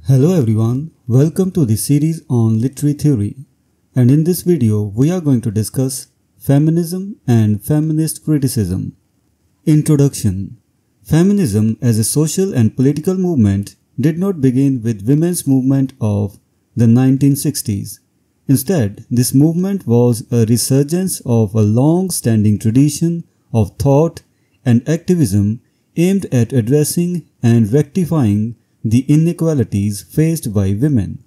Hello everyone, welcome to the series on literary theory, and in this video we are going to discuss feminism and feminist criticism. Introduction. Feminism as a social and political movement did not begin with women's movement of the 1960s. Instead, this movement was a resurgence of a long-standing tradition of thought and activism aimed at addressing and rectifying the inequalities faced by women.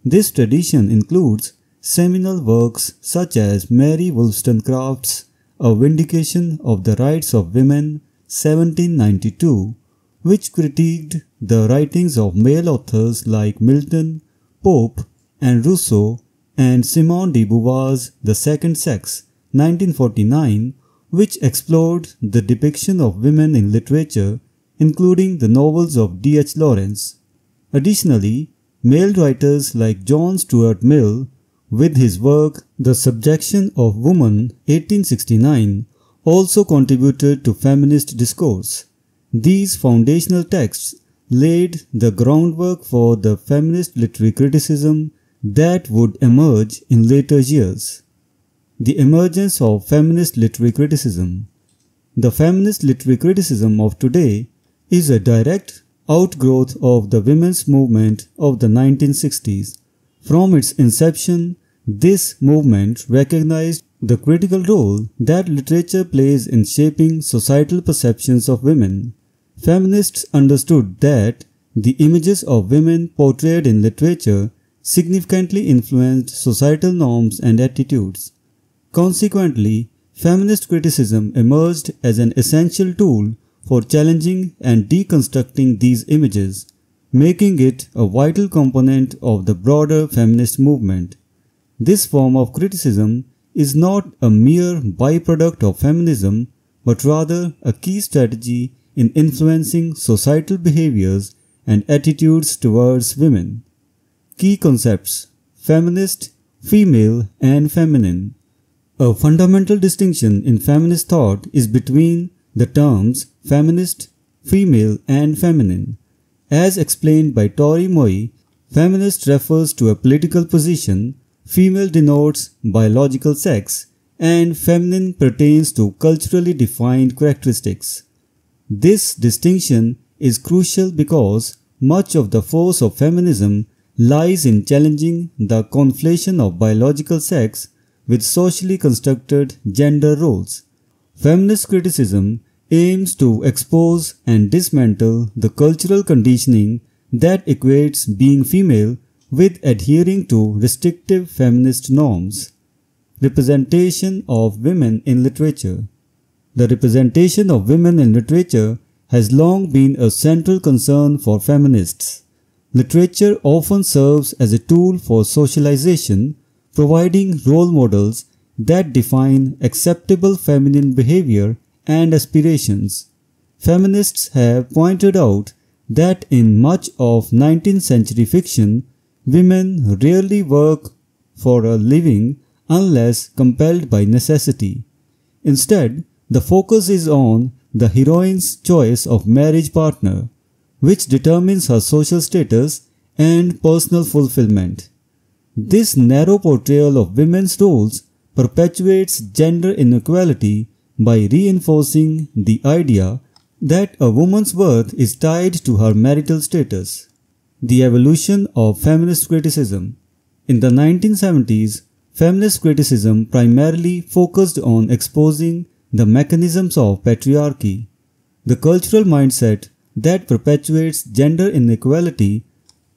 This tradition includes seminal works such as Mary Wollstonecraft's A Vindication of the Rights of Women, 1792, which critiqued the writings of male authors like Milton, Pope, and Rousseau, and Simone de Beauvoir's The Second Sex, 1949, which explored the depiction of women in literature, including the novels of D.H. Lawrence. Additionally, male writers like John Stuart Mill, with his work The Subjection of Woman, 1869, also contributed to feminist discourse. These foundational texts laid the groundwork for the feminist literary criticism that would emerge in later years. The emergence of feminist literary criticism. The feminist literary criticism of today is a direct outgrowth of the women's movement of the 1960s. From its inception, this movement recognized the critical role that literature plays in shaping societal perceptions of women. Feminists understood that the images of women portrayed in literature significantly influenced societal norms and attitudes. Consequently, feminist criticism emerged as an essential tool for challenging and deconstructing these images, making it a vital component of the broader feminist movement. This form of criticism is not a mere byproduct of feminism, but rather a key strategy in influencing societal behaviors and attitudes towards women. Key concepts: feminist, female, and feminine. A fundamental distinction in feminist thought is between the terms feminist, female, and feminine. As explained by Tori Moi, feminist refers to a political position, female denotes biological sex, and feminine pertains to culturally defined characteristics. This distinction is crucial because much of the force of feminism lies in challenging the conflation of biological sex with socially constructed gender roles. Feminist criticism aims to expose and dismantle the cultural conditioning that equates being female with adhering to restrictive feminist norms. Representation of women in literature. The representation of women in literature has long been a central concern for feminists. Literature often serves as a tool for socialization, providing role models that define acceptable feminine behavior and aspirations. Feminists have pointed out that in much of 19th century fiction, women rarely work for a living unless compelled by necessity. Instead, the focus is on the heroine's choice of marriage partner, which determines her social status and personal fulfillment. This narrow portrayal of women's roles perpetuates gender inequality by reinforcing the idea that a woman's worth is tied to her marital status. The evolution of feminist criticism. In the 1970s, feminist criticism primarily focused on exposing the mechanisms of patriarchy, the cultural mindset that perpetuates gender inequality.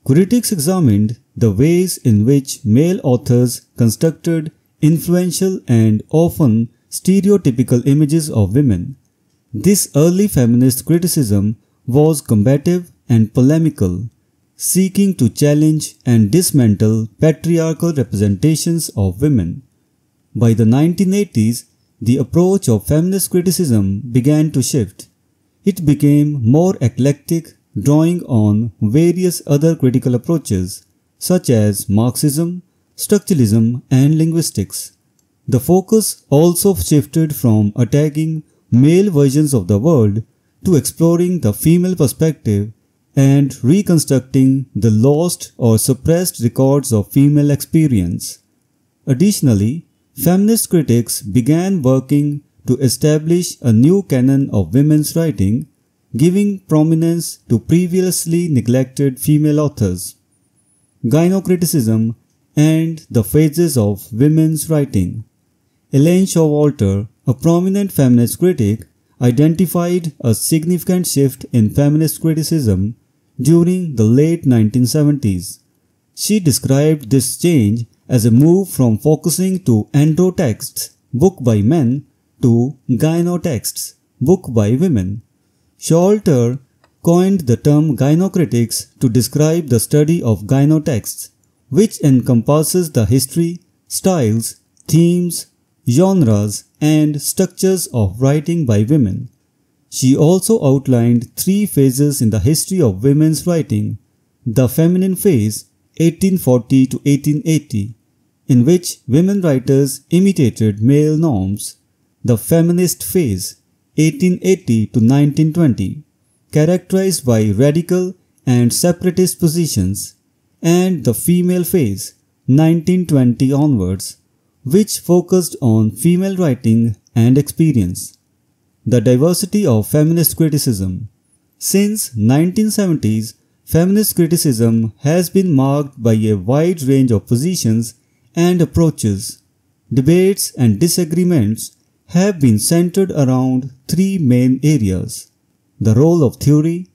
Critics examined the ways in which male authors constructed influential and often stereotypical images of women. This early feminist criticism was combative and polemical, seeking to challenge and dismantle patriarchal representations of women. By the 1980s, the approach of feminist criticism began to shift. It became more eclectic, drawing on various other critical approaches, such as Marxism, structuralism, and linguistics. The focus also shifted from attacking male versions of the world to exploring the female perspective and reconstructing the lost or suppressed records of female experience. Additionally, feminist critics began working to establish a new canon of women's writing, giving prominence to previously neglected female authors. Gynocriticism and the phases of women's writing. Elaine Showalter, a prominent feminist critic, identified a significant shift in feminist criticism during the late 1970s. She described this change as a move from focusing to androtexts, book by men, to gynotexts, book by women. Showalter coined the term gynocritics to describe the study of gynotexts, which encompasses the history, styles, themes, genres, and structures of writing by women. She also outlined 3 phases in the history of women's writing: the feminine phase, 1840 to 1880, in which women writers imitated male norms; the feminist phase, 1880 to 1920, characterized by radical and separatist positions; and the female phase, 1920 onwards, which focused on female writing and experience. The diversity of feminist criticism. Since 1970s, feminist criticism has been marked by a wide range of positions and approaches. Debates and disagreements have been centered around 3 main areas: the role of theory,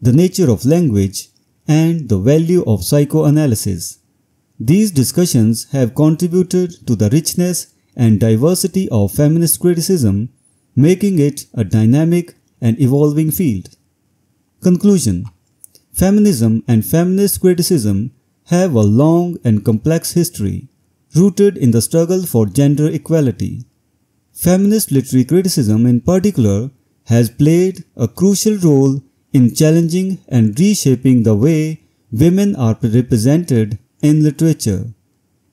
the nature of language, and the value of psychoanalysis. These discussions have contributed to the richness and diversity of feminist criticism, making it a dynamic and evolving field. Conclusion. Feminism and feminist criticism have a long and complex history, rooted in the struggle for gender equality. Feminist literary criticism in particular has played a crucial role in challenging and reshaping the way women are represented in literature.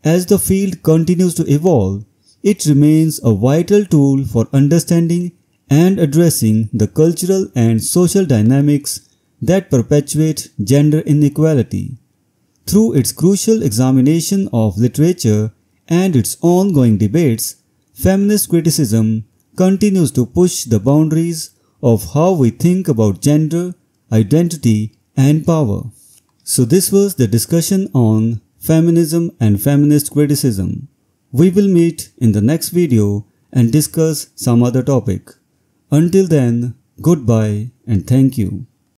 As the field continues to evolve, it remains a vital tool for understanding and addressing the cultural and social dynamics that perpetuate gender inequality. Through its crucial examination of literature and its ongoing debates, feminist criticism continues to push the boundaries of how we think about gender, identity, and power. So this was the discussion on feminism and feminist criticism. We will meet in the next video and discuss some other topic. Until then, goodbye and thank you.